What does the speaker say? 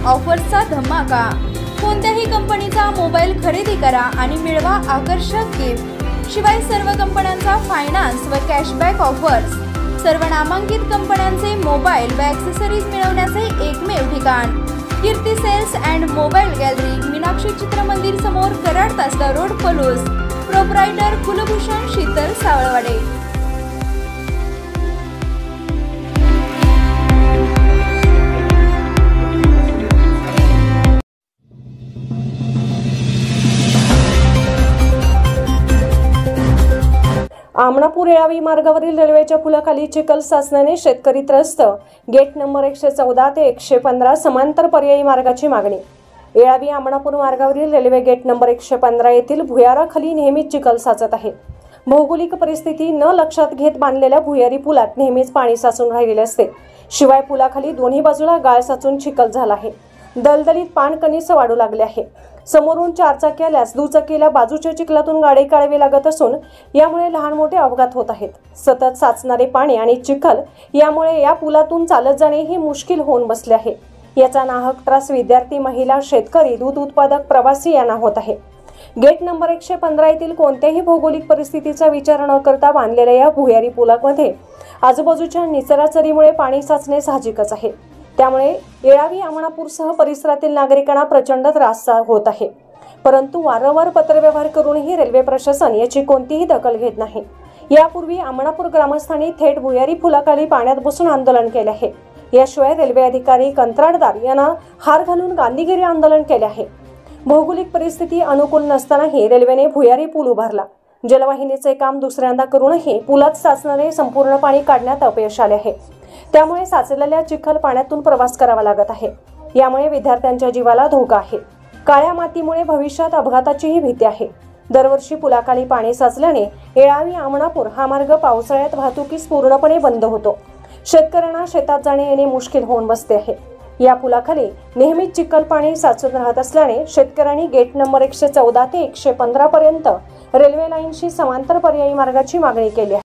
ऑफर्सचा धमाका। कोणत्याही कंपनीचा मोबाईल खरेदी करा आणि मिळवा आकर्षक गिफ्ट। शिवाय सर्व कंपन्यांचा फायनान्स व कॅशबॅक ऑफर्स। सर्व नामांकित कंपन्यांचे मोबाईल व ॲक्सेसरीज मिळवण्याचे एकमेव ठिकाण Kirti sales and mobile gallery, Meenakshi Chitramandir समोर, कराड तासगाव रोड, पलूस। प्रोप्रायटर कुलभूषण शीतल सावळवाडे। आमणापूर येळावी मार्गावरील रेल्वेच्या पुलाखाली चिखल साचण्याने शेतकरी त्रस्त। गेट नंबर 114 ते 115 समांतर पर्यायी मार्गाची मागणी। येळावी आमणापूर मार्गावरील रेल्वे गेट नंबर 115 येथील भुयाराखाली नेहमीच चिखल साचत आहे। भौगोलिक परिस्थिती न लक्षात घेत बांधलेल्या भुयारी पुलात नेहमीच पाणी साचून राहिलेले असते। शिवाय पुलाखाली दोन्ही बाजूला गाळ साचून चिखल झाला आहे। दलदलीत पाण कणीस वाढू लागले आहे। समोरून चारचाकी आल्यास दुचाकीला बाजूच्या चिखलातून गाडी काढावी लागत असून यामुळे लहान मोठे अपघात होत आहेत। सतत साचणारे पाणी आणि चिखल यामुळे या पुलातून चालत जाणे ही मुश्किल होऊन बसले आहे। याचा नाहक त्रास विद्यार्थी, महिला, शेतकरी, दूध उत्पादक, प्रवासी यांना होत आहे। गेट नंबर 115 येथील कोणत्याही भौगोलिक परिस्थितीचा विचार न करता बांधलेल्या या भुयारी पुलामध्ये आजूबाजूच्या निचराचरीमुळे पाणी साचणे साहजिकच आहे। त्यामुळे येळावी आमणापूरसह परिसरातील नागरिकांना प्रचंड त्रास होत आहे। परंतु वारंवार पत्रव्यवहार करूनही रेल्वे प्रशासन याची कोणतीही दखल घेत नाही। यापूर्वी आमणापूर ग्रामस्थांनी थेट भुयारी पुलाखाली पाण्यात बसून आंदोलन केले आहे। याशिवाय रेल्वे अधिकारी, कंत्राटदार यांना हार घालून गांधीगिरी आंदोलन केले आहे। भौगोलिक परिस्थिती अनुकूल नसतानाही रेल्वेने भुयारी पूल उभारला। जलवाहिनीचे काम दुसऱ्यांदा करूनही पुलात साचणारे संपूर्ण पाणी काढण्यात अपयश आले आहे। त्यामुळे साचलेल्या चिखल पाण्यातून प्रवास करावा लागत आहे। यामुळे विद्यार्थ्यांच्या जीवाला धोका आहे। काळ्या मातीमुळे भविष्यात अपघाताचीही भीती आहे। दरवर्षी पुलाखाली पाणी साचल्याने येळावी आमणापूर हा मार्ग पावसाळ्यात वाहतुकीस पूर्णपणे बंद होतो। शेतकऱ्यांना शेतात जाणे येणे मुश्किल होऊन बसते आहे। या पुलाखाली नेहमीच चिखल पाणी साचून राहत असल्याने शेतकऱ्यांनी गेट नंबर 114 ते 115 पर्यंत रेल्वे लाईनशी समांतर पर्यायी मार्गाची मागणी केली आहे।